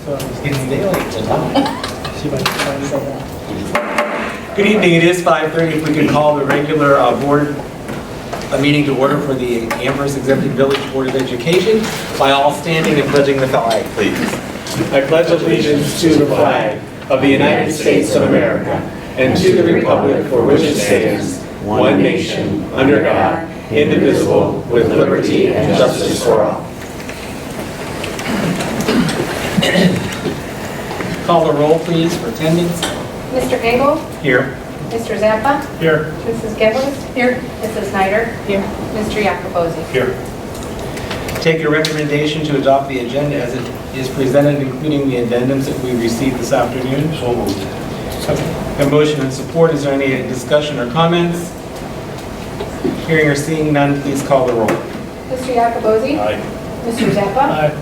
It's daylight tonight. Good evening, it is 5:30. If we could call the regular board meeting to order for the Amherst Exempted Village Board of Education by all standing and pledging the flag, please. I pledge allegiance to the flag of the United States of America and to the republic for which it stands, one nation, under God, indivisible, with liberty and justice for all. Call the roll, please, for attendance. Mr. Engel? Here. Mr. Zappa? Here. Mrs. Gillis? Here. Mrs. Snyder? Here. Mr. Yacobozi? Here. Take your recommendation to adopt the agenda as it is presented, including the addendums that we received this afternoon. So moved. A motion and support. Is there any discussion or comments? Hearing or seeing none, please call the roll. Mr. Yacobozi? Aye. Mr. Zappa? Aye.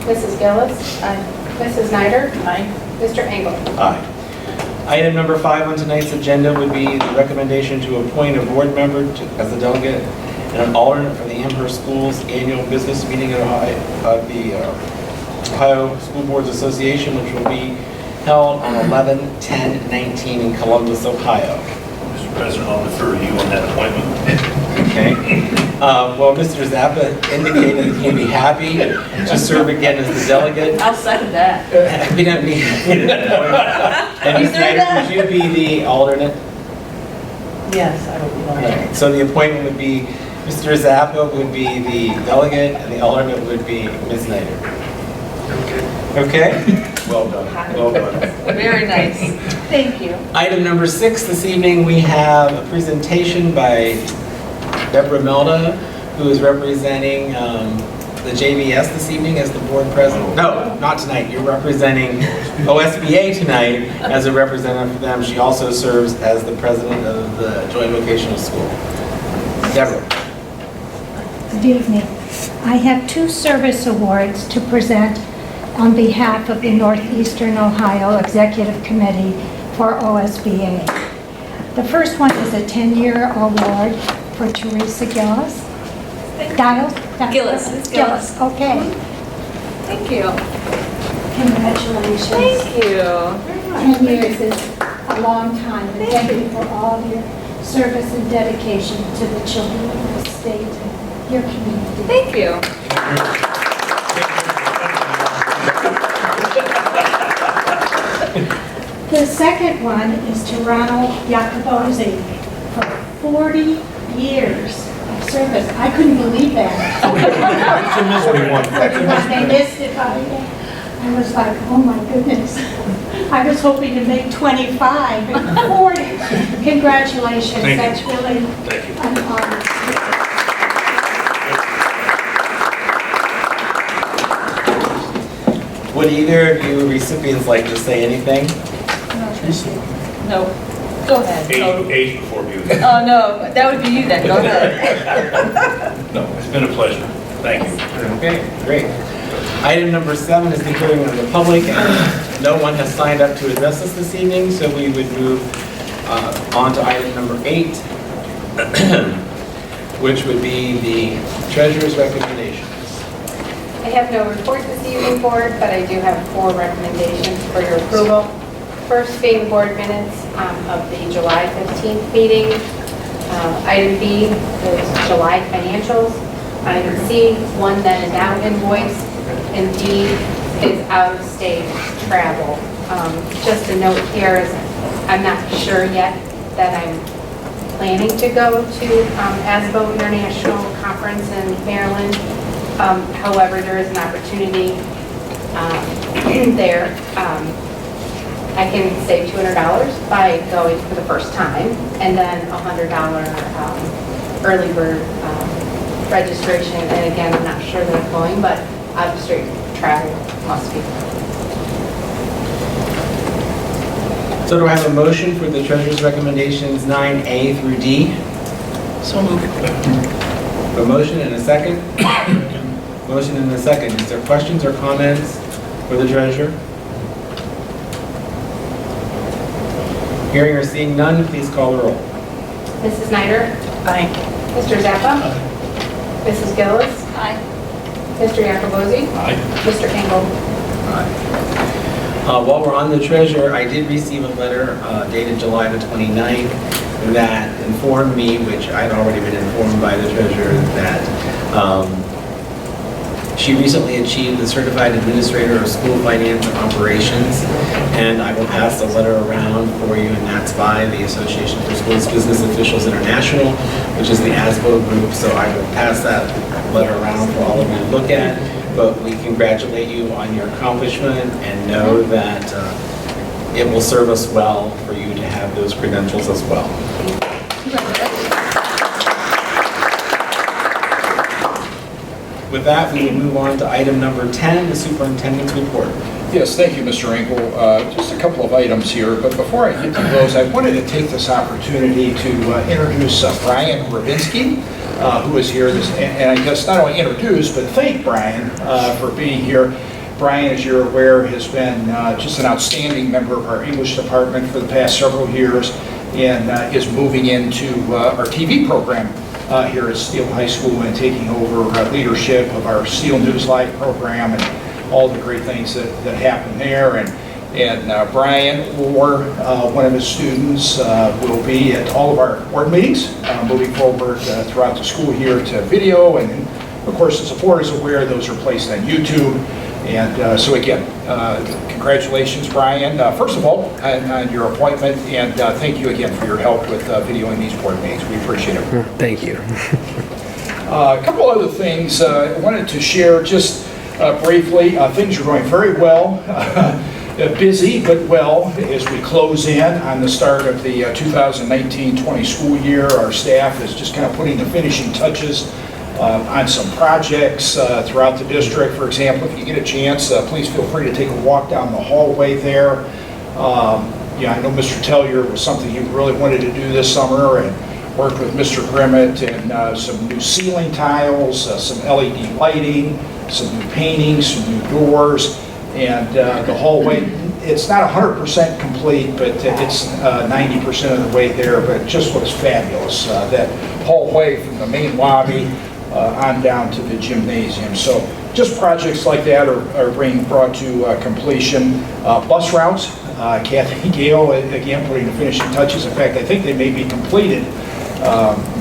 Mrs. Gillis? Aye. Mrs. Snyder? Aye. Mr. Engel? Aye. Item number 5 on tonight's agenda would be the recommendation to appoint a board member as a delegate and an alternate for the Amherst Schools Annual Business Meeting of the Ohio School Boards Association, which will be held on 11/10/19 in Columbus, Ohio. Mr. President, I'll defer to you on that appointment. Okay. Well, Mr. Zappa indicated that he'd be happy to serve again as the delegate. I'll second that. We don't need an appointment. And Ms. Snyder, would you be the alternate? Yes, I will be on Okay. So the appointment would be Mr. Zappa would be the delegate, and the alternate would be Ms. Snyder. Okay? Well done. Well done. Very nice. Thank you. Item number 6 this evening, we have a presentation by Deborah Melda, who is representing the JVS this evening as the board president. No, not tonight. You're representing OSBA tonight as a representative for them. She also serves as the president of the Joint Vocational School. Deborah. Good evening. I have 2 service awards to present on behalf of the Northeastern Ohio Executive Committee for OSBA. The first one is a 10-year award for Teresa Gillis. Gillis. Gillis, okay. Thank you. Congratulations. Thank you. 10 years is a long time, and thank you for all of your service and dedication to the children of the state and your community. Thank you. The second one is to Ronald Yacobozi for 40 years of service. I couldn't believe that. That's a mystery one. When they missed it, I was like, oh my goodness. I was hoping to make 25 and 40. Congratulations. Thank you. That's really Thank you. an honor. Would either of you recipients like to say anything? No. Go ahead. No. Age before beauty. Oh, no. That would be you then. Go ahead. No, it's been a pleasure. Thank you. Okay, great. Item number 7 is the hearing of the public, and no one has signed up to address us this evening, so we would move on to item number 8, which would be the treasurer's recommendations. I have no report this evening, board, but I do have 4 recommendations for your approval. First being the board minutes of the July 15th meeting. Item B is July financials. Item C, one that is now invoiced, and D is out-of-state travel. Just a note here is I'm not sure yet that I'm planning to go to ASBO International Conference in Maryland. However, there is an opportunity there. I can save $200 by going for the first time, and then $100 early bird registration. And again, I'm not sure that I'm going, but out-of-state travel must be. So do I have a motion for the treasurer's recommendations 9A through D? So moved. A motion and a second? Motion and a second. Is there questions or comments for the treasurer? Hearing or seeing none, please call the roll. Mrs. Snyder? Aye. Mr. Zappa? Mrs. Gillis? Aye. Mr. Yacobozi? Aye. Mr. Engel? Aye. While we're on the treasurer, I did receive a letter dated July the 29th that informed me, which I'd already been informed by the treasurer, that she recently achieved the Certified Administrator of School Finance and Operations, and I will pass the letter around for you, and that's by the Association for Schools Business Officials International, which is the ASBO group, so I will pass that letter around for all of you to look at. But we congratulate you on your accomplishment and know that it will serve us well for you to have those credentials as well. With that, we will move on to item number 10, the superintendent's report. Yes, thank you, Mr. Engel. Just a couple of items here, but before I get to those, I wanted to take this opportunity to introduce Brian Ravinsky, who is here, and I guess not only introduce, but thank Brian for being here. Brian, as you're aware, has been just an outstanding member of our English department for the past several years, and is moving into our TV program here at Steele High School and taking over leadership of our Steele News Live program and all the great things that happen there. And Brian or one of his students will be at all of our board meetings moving forward throughout the school year to video. And of course, as the board is aware, those are placed on YouTube. And so again, congratulations, Brian, first of all, on your appointment, and thank you again for your help with videoing these board meetings. We appreciate it. Thank you. A couple other things I wanted to share just briefly. Things are going very well. Busy but well as we close in on the start of the 2019-20 school year. Our staff is just kind of putting the finishing touches on some projects throughout the district. For example, if you get a chance, please feel free to take a walk down the hallway there. Yeah, I know Mr. Tellier was something he really wanted to do this summer, and worked with Mr. Grimmett, and some new ceiling tiles, some LED lighting, some new paintings, some new doors, and the hallway. It's not 100% complete, but it's 90% of the way there, but it just looks fabulous. That hallway from the main lobby on down to the gymnasium. So just projects like that are being brought to completion. Bus routes, Kathy Gale, again, putting the finishing touches. In fact, I think they may be completed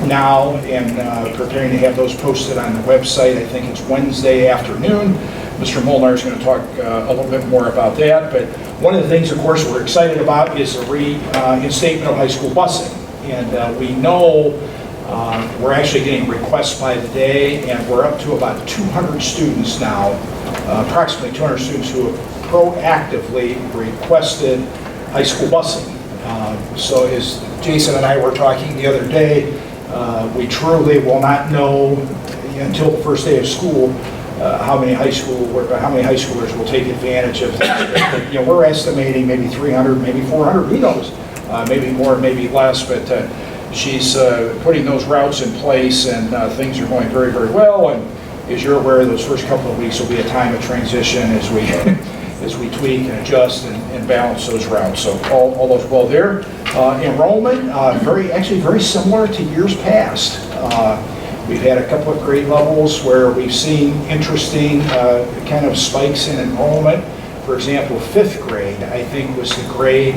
now, and preparing to have those posted on the website. I think it's Wednesday afternoon. Mr. Molnar is going to talk a little bit more about that. But one of the things, of course, we're excited about is the reinstatement of high school busing. And we know we're actually getting requests by the day, and we're up to about 200 students now, approximately 200 students who have proactively requested high school busing. So as Jason and I were talking the other day, we truly will not know until the first day of school how many high schoolers will take advantage of this. But, we're estimating maybe 300, maybe 400, who knows? Maybe more, maybe less, but she's putting those routes in place, and things are going very, very well. And as you're aware, those first couple of weeks will be a time of transition as we tweak and adjust and balance those routes. So all those well there. Enrollment, actually very similar to years past. We've had a couple of grade levels where we've seen interesting kind of spikes in enrollment. For example, 5th grade, I think, was the grade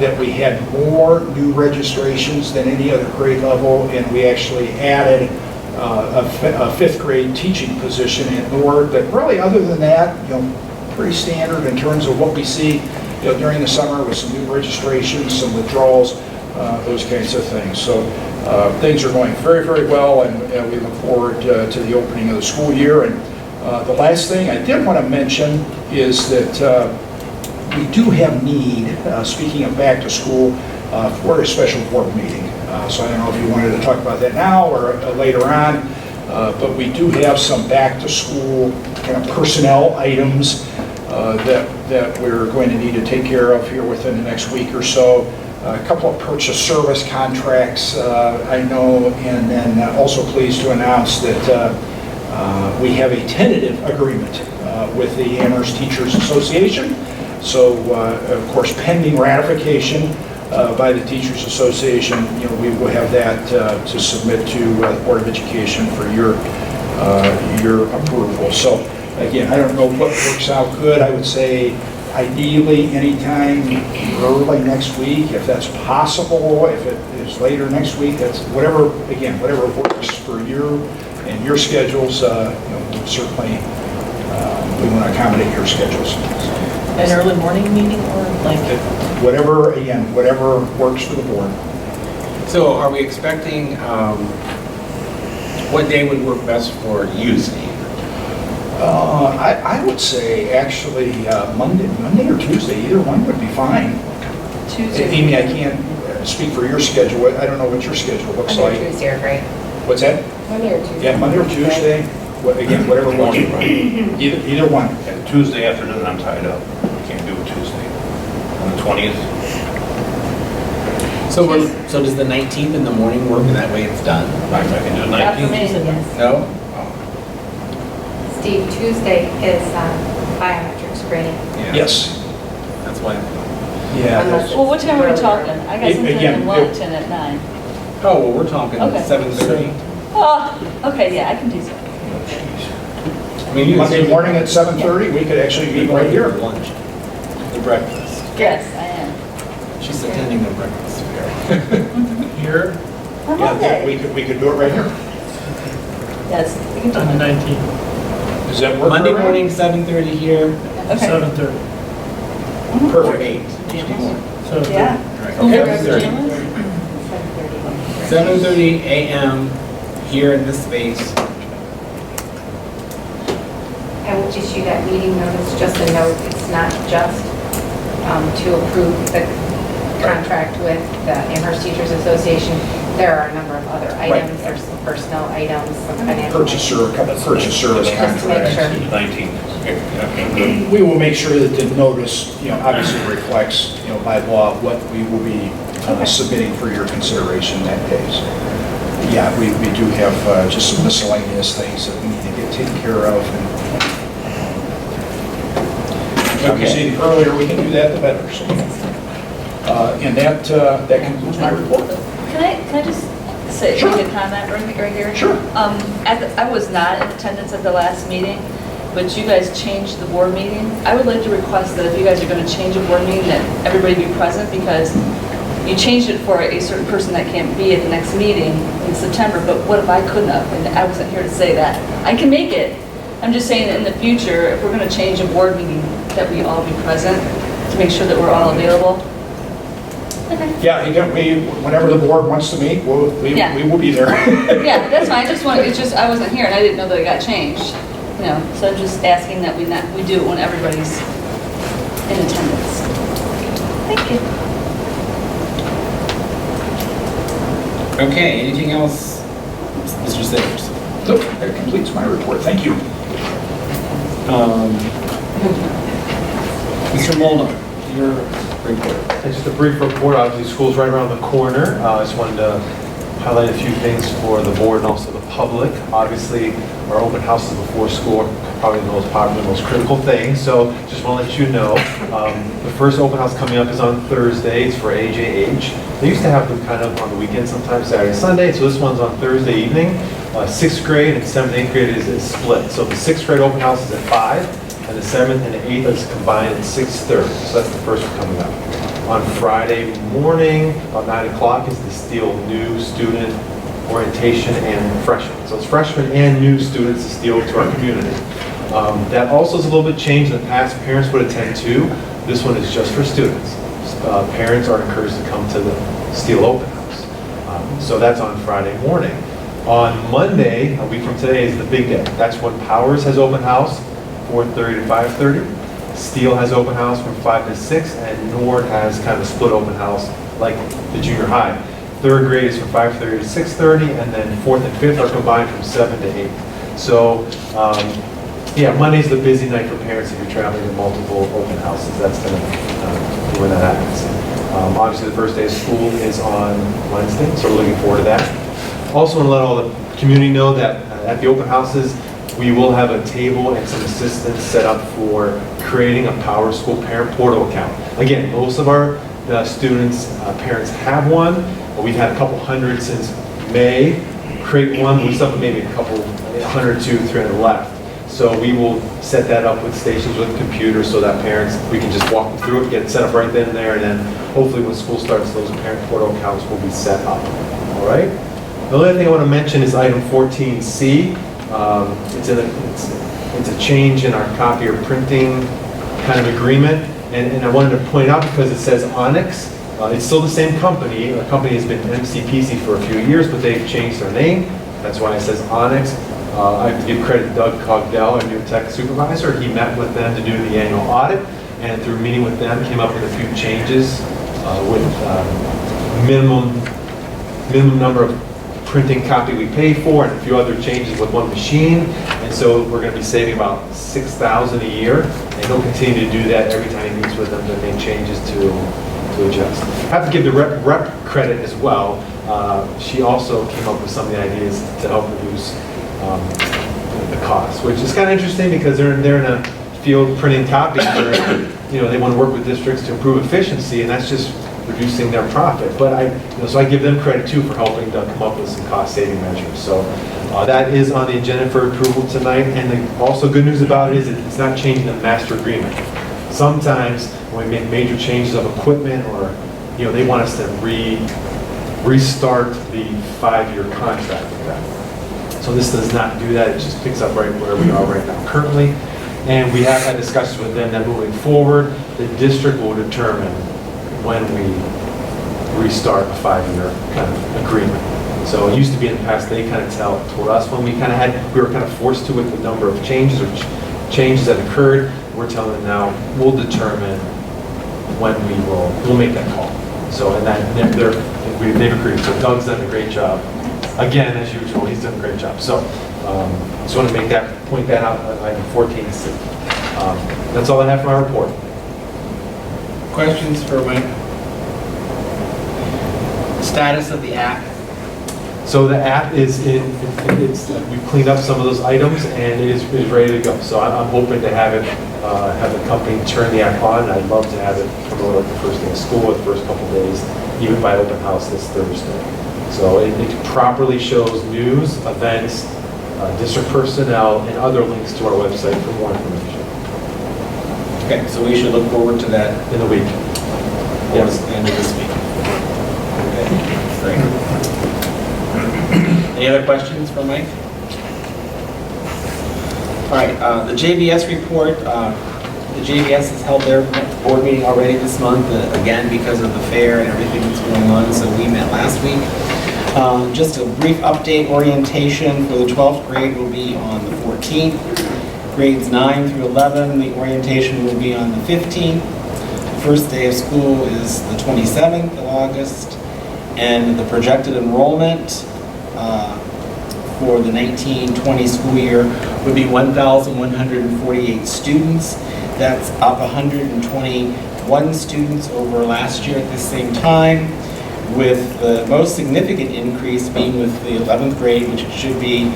that we had more new registrations than any other grade level, and we actually added a 5th grade teaching position in Nord. But really, other than that, pretty standard in terms of what we see during the summer with some new registrations, some withdrawals, those kinds of things. So things are going very, very well, and we look forward to the opening of the school year. And the last thing I did want to mention is that we do have need, speaking of back to school, for a special board meeting. So I don't know if you wanted to talk about that now or later on, but we do have some back to school kind of personnel items that we're going to need to take care of here within the next week or so. A couple of purchase service contracts, I know, and then also pleased to announce that we have a tentative agreement with the Amherst Teachers Association. So, of course, pending ratification by the Teachers Association, we will have that to submit to the Board of Education for your approval. So, again, I don't know what works out good. I would say Ideally, anytime early next week, if that's possible. If it is later next week, that's whatever, again, whatever works for you and your schedules, certainly we want to accommodate your schedules. An early morning meeting or like? Whatever, again, whatever works for the board. So are we expecting, what day would work best for you, Steve? I would say actually Monday or Tuesday, either one would be fine. Tuesday. Amy, I can't speak for your schedule. I don't know what your schedule looks Monday or like. Tuesday are great. What's that? Monday or Tuesday. Yeah, Monday or Tuesday, again, whatever works. Either one. And Tuesday afternoon, I'm tied up. Can't do it Tuesday. On the 20th? So does the 19th in the morning work, and that way it's done? I can do the Not for 19th. me. Yes. No? Steve, Tuesday is biometric screening. Yes. That's why. Yeah. Unless Well, what time are we earlier. talking? I got something Again, in Wellington at 9. Oh, well, we're talking Okay. 7:30. Oh, okay, yeah, I can do so. I mean, you Monday morning at 7:30, we could actually meet right here. Lunch, the breakfast. Yes, I am. She's attending the breakfast fair. Here? On Yeah, Monday. we could do it right here. Yes, we can do On the it. 19th, Does that work? Monday for everyone? morning, 7:30 here, Okay. 7:30. or Perfect. 8. So Yeah. Okay, Okay. 7:30. 7:30 a.m. here in this space. I will issue that meeting notice, just a note, it's not just to approve the contract with the Amherst Teachers Association. There are a number of other items, there's some personnel items, some financial. Purchaser, a couple purchase service Just to make contracts. sure. 19th. Okay, good. We will make sure that the notice, obviously reflects, by law, what we will be submitting for your consideration that day. So, yeah, we do have just some miscellaneous things that we need to get taken care of. And obviously, the earlier we can do that, the better. So, and that concludes my report. Can I just say, Sure. make a comment right here? Sure. I was not in attendance at the last meeting, but you guys changed the board meeting. I would like to request that if you guys are going to change a board meeting, that everybody be present, because you changed it for a certain person that can't be at the next meeting in September, but what if I couldn't have? And I wasn't here to say that. I can make it. I'm just saying that in the future, if we're going to change a board meeting, that we all be present to make sure that we're all available. Okay. Yeah, again, whenever the board wants to meet, Yeah. we will be there. Yeah, that's fine. I wasn't here and I didn't know that it got changed. So I'm just asking that we do it when everybody's in attendance. Thank you. Okay, anything else, Mr. Sayers? Nope, that completes my report. Thank you. Mr. Molnar, your report. Just a brief report. Obviously, school's right around the corner. I just wanted to highlight a few things for the board and also the public. Obviously, our open houses before school are probably the most popular, most critical thing. So just want to let you know, the first open house coming up is on Thursday. It's for AJH. They used to have them kind of on the weekend, sometimes Saturday, Sunday. So this one's on Thursday evening. 6th grade and 7th, 8th grade is split. So the 6th grade open house is at 5, and the 7th and the 8th is combined at 6:30. So that's the first one coming up. On Friday morning, about 9 o'clock, is the Steele New Student Orientation and Freshmen. So it's freshmen and new students to Steele to our community. That also is a little bit changed. In the past, parents would attend too. This one is just for students. Parents are encouraged to come to the Steele Open House. So that's on Friday morning. On Monday, a week from today, is the big day. That's when Powers has open house, 4:30 to 5:30. Steele has open house from 5 to 6, and Nord has kind of a split open house like the junior high. 3rd grade is from 5:30 to 6:30, and then 4th and 5th are combined from 7 to 8. So, yeah, Monday's the busy night for parents if you're traveling to multiple open houses. That's going to be when that happens. Obviously, the first day of school is on Wednesday, so we're looking forward to that. Also want to let all the community know that at the open houses, we will have a table and some assistance set up for creating a Power School Parent Portal account. Again, most of our students' parents have one, but we've had a couple hundred since May. Create one with something, maybe a couple 100 to 300 left. So we will set that up with stations with computers so that parents, we can just walk them through it, get it set up right then and there, and then hopefully when school starts, those parent portal accounts will be set up. All right? The other thing I want to mention is item 14C. It's a change in our copier printing kind of agreement, and I wanted to point out because it says Onyx. It's still the same company. The company has been MCPC for a few years, but they've changed their name. That's why it says Onyx. I have to give credit to Doug Cogdell, our new tech supervisor. He met with them to do the annual audit, and through meeting with them, came up with a few changes with minimum number of printing copy we pay for, and a few other changes with one machine. And so we're going to be saving about $6,000 a year, and he'll continue to do that every time he meets with them to make changes to adjust. I have to give the rep credit as well. She also came up with some of the ideas to help reduce the cost, which is kind of interesting because they're in a field printing copy where they want to work with districts to improve efficiency, and that's just reducing their profit. But so I give them credit too for helping to come up with some cost-saving measures. So that is on the agenda for approval tonight. And also good news about it is it's not changing the master agreement. Sometimes when we make major changes of equipment, or they want us to restart the 5-year contract with them. So this does not do that. It just picks up right where we are right now currently. And we have had discussions with them that moving forward, the district will determine when we restart a 5-year kind of agreement. So it used to be in the past, they kind of told us when we were kind of forced to with the number of changes or changes that occurred. We're telling them now, we'll determine when we'll make that call. So, and that they've agreed. So Doug's done a great job. Again, as usual, he's done a great job. So just want to point that out on item 14C. That's all I have for my report. Questions for Mike? Status of the app? So the app is we've cleaned up some of those items and it is ready to go. So I'm hoping to have the company turn the app on. I'd love to have it promoted like the first day of school, the first couple of days, even by open house this Thursday. So it properly shows news, events, district personnel, and other links to our website for more information. Okay, so we should look forward to that In the week. towards the end of this week. Okay, great. Any other questions for Mike? All right, the JVS report. The JVS has held their board meeting already this month, again, because of the fair and everything that's going on, so we met last week. Just a brief update. Orientation for the 12th grade will be on the 14th. Grades 9 through 11, the orientation will be on the 15th. The first day of school is the 27th of August. And the projected enrollment for the 19-20 school year would be 1,148 students. That's up 121 students over last year at the same time, with the most significant increase being with the 11th grade, which it should be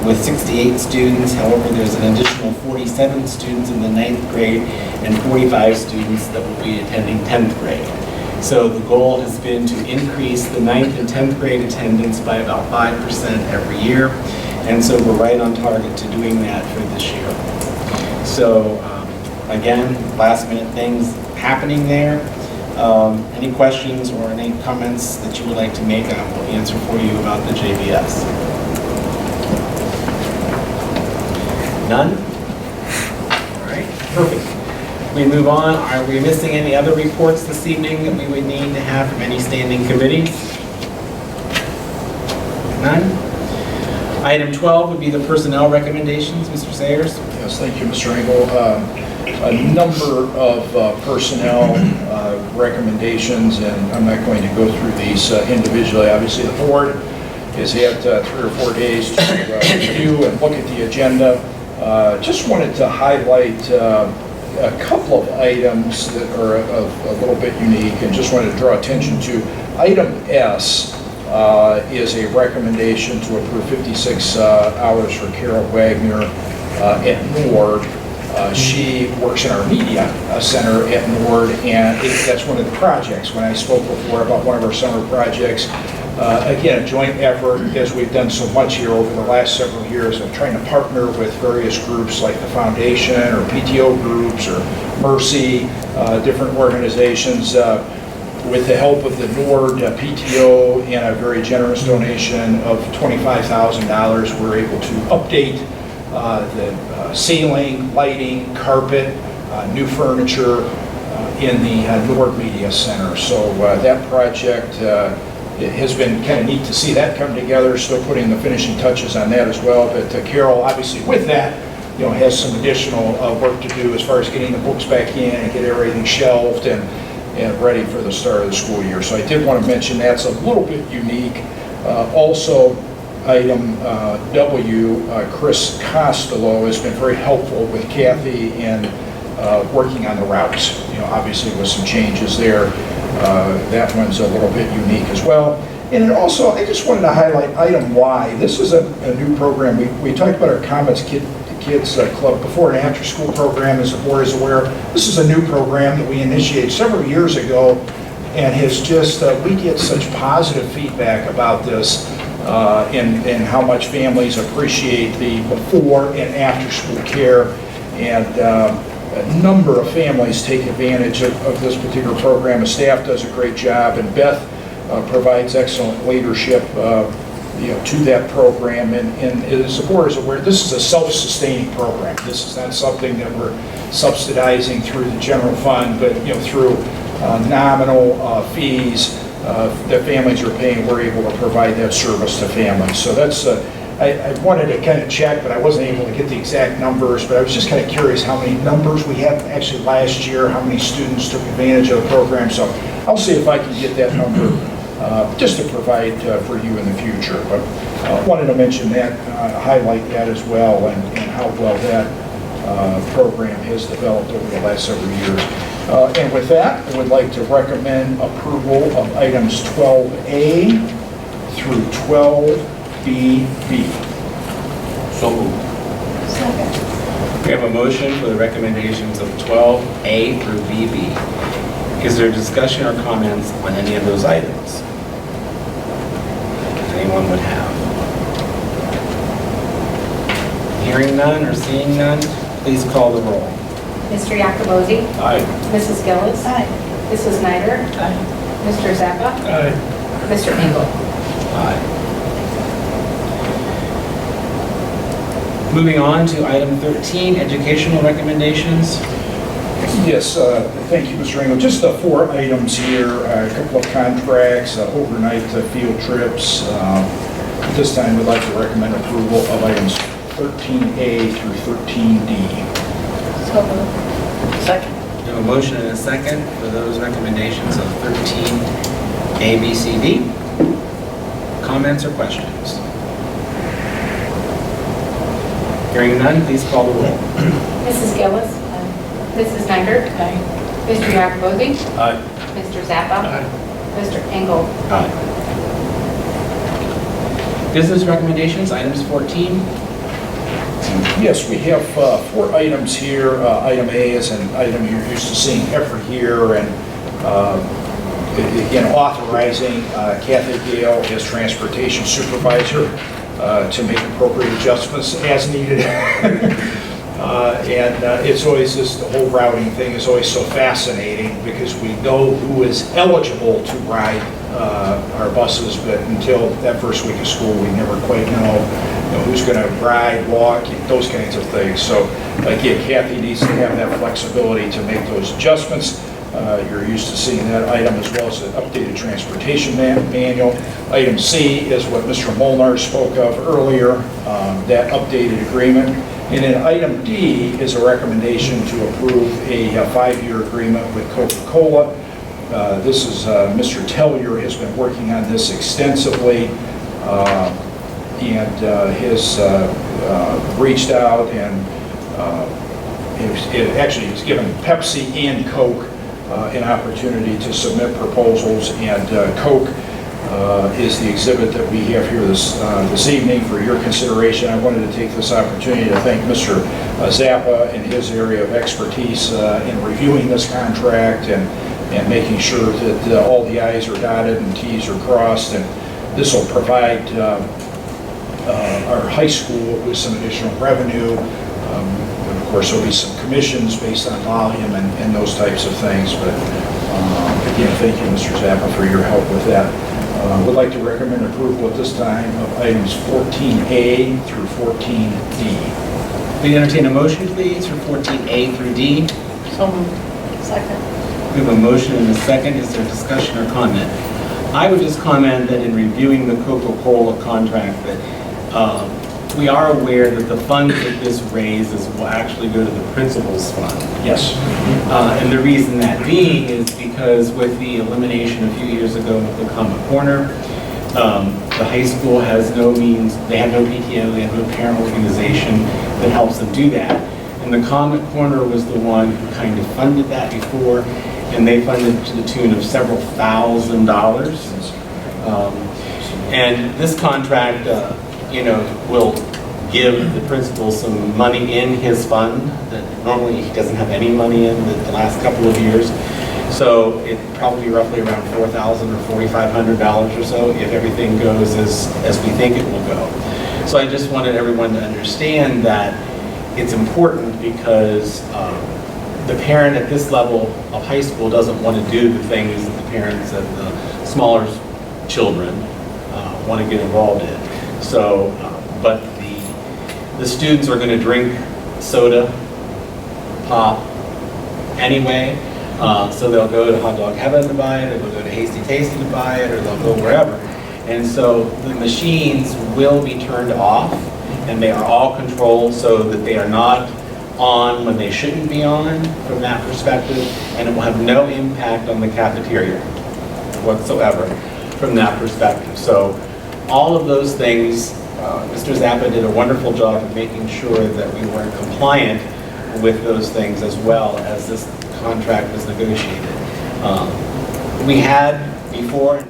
with 68 students. However, there's an additional 47 students in the 9th grade and 45 students that will be attending 10th grade. So the goal has been to increase the 9th and 10th grade attendance by about 5% every year. And so we're right on target to doing that for this year. So again, last minute things happening there. Any questions or any comments that you would like to make, I will answer for you about the JVS. None? All right, perfect. We move on. Are we missing any other reports this evening that we would need to have from any standing committees? None? Item 12 would be the personnel recommendations. Mr. Sayers? Yes, thank you, Mr. Engel. A number of personnel recommendations, and I'm not going to go through these individually. Obviously, the board has had 3 or 4 days to review and look at the agenda. Just wanted to highlight a couple of items that are a little bit unique, and just wanted to draw attention to. Item S is a recommendation to approve 56 hours for Carol Wagner at Nord. She works in our media center at Nord, and that's one of the projects. When I spoke before about one of our summer projects, Again, a joint effort, as we've done so much here over the last several years of trying to partner with various groups like the foundation or PTO groups or Mercy, different organizations. With the help of the NORD PTO and a very generous donation of $25,000, we're able to update the ceiling, lighting, carpet, new furniture in the NORD Media Center. So that project, it has been kind of neat to see that come together, still putting the finishing touches on that as well. But Carol, obviously with that, has some additional work to do as far as getting the books back in and get everything shelved and ready for the start of the school year. So I did want to mention that's a little bit unique. Also, item W, Chris Costello has been very helpful with Kathy in working on the routes. Obviously with some changes there. That one's a little bit unique as well. And then also, I just wanted to highlight item Y. This is a new program. We talked about our Comets Kids Club before and after school program, as the board is aware. This is a new program that we initiated several years ago and has just, we get such positive feedback about this and how much families appreciate the before and after school care. And a number of families take advantage of this particular program. The staff does a great job, and Beth provides excellent leadership to that program, and as the board is aware, this is a self-sustaining program. This is not something that we're subsidizing through the general fund, but through nominal fees that families are paying, we're able to provide that service to families. So that's I wanted to kind of check, but I wasn't able to get the exact numbers, but I was just kind of curious how many numbers we had actually last year, how many students took advantage of the program. So I'll see if I can get that number just to provide for you in the future. But wanted to mention that, highlight that as well, and how well that program has developed over the last several years. And with that, I would like to recommend approval of items 12A through 12BB. So moved. Second. We have a motion for the recommendations of 12A through BB. Is there discussion or comments on any of those items? Anyone would have? Hearing none or seeing none, please call the roll. Mr. Yakobozzi? Aye. Mrs. Gillis? Aye. Mrs. Snyder? Mr. Zappa? Aye. Mr. Engel? Aye. Moving on to item 13, educational recommendations. Yes, thank you, Mr. Engel. Just 4 items here, a couple of contracts, overnight field trips. At this time, we'd like to recommend approval of items 13A through 13D. So moved. Second. We have a motion and a second for those recommendations of 13A, B, C, D. Comments or questions? Hearing none, please call the roll. Mrs. Gillis? Mrs. Snyder? Mr. Yakobozzi? Aye. Mr. Zappa? Mr. Engel? Aye. Business recommendations, items 14. Yes, we have 4 items here. Item A is an item you're used to seeing every year, and again, authorizing Kathy Gale as transportation supervisor to make appropriate adjustments as needed. And it's always just, the whole routing thing is always so fascinating because we know who is eligible to ride our buses, but until that first week of school, we never quite know who's going to ride, walk, those kinds of things. So again, Kathy needs to have that flexibility to make those adjustments. You're used to seeing that item, as well as an updated transportation manual. Item C is what Mr. Molnar spoke of earlier, that updated agreement. And then item D is a recommendation to approve a 5-year agreement with Coca-Cola. This is Mr. Tellier has been working on this extensively and has reached out and actually has given Pepsi and Coke an opportunity to submit proposals, and Coke is the exhibit that we have here this evening for your consideration. I wanted to take this opportunity to thank Mr. Zappa and his area of expertise in reviewing this contract and making sure that all the I's are dotted and T's are crossed. And This will provide our high school with some additional revenue. And of course, there'll be some commissions based on volume and those types of things. But again, thank you, Mr. Zappa, for your help with that. Would like to recommend approval at this time of items 14A through 14D. We entertain a motion, please, for 14A through D. So moved. Second. We have a motion and a second. Is there discussion or comment? I would just comment that in reviewing the Coca-Cola contract, that we are aware that the funds that this raises will actually go to the principal's fund. Yes. And the reason that being is because with the elimination a few years ago of the Common Corner, the high school has no means, they have no PTO, they have no parent organization that helps them do that. And the Common Corner was the one who kind of funded that before, and they funded to the tune of several $1,000s. And this contract, will give the principal some money in his fund that normally he doesn't have any money in the last couple of years. So it'd probably be roughly around $4,000 or $4,500 or so if everything goes as we think it will go. So I just wanted everyone to understand that it's important because the parent at this level of high school doesn't want to do the things that the parents of the smaller children want to get involved in. So, but the students are going to drink soda, pop, anyway. So they'll go to Hot Dog Heaven to buy it, or they'll go to Hasty Tasty to buy it, or they'll go wherever. And so the machines will be turned off, and they are all controlled so that they are not on when they shouldn't be on from that perspective, and it will have no impact on the cafeteria whatsoever from that perspective. So all of those things, Mr. Zappa did a wonderful job of making sure that we were compliant with those things as well as this contract was negotiated. We had before,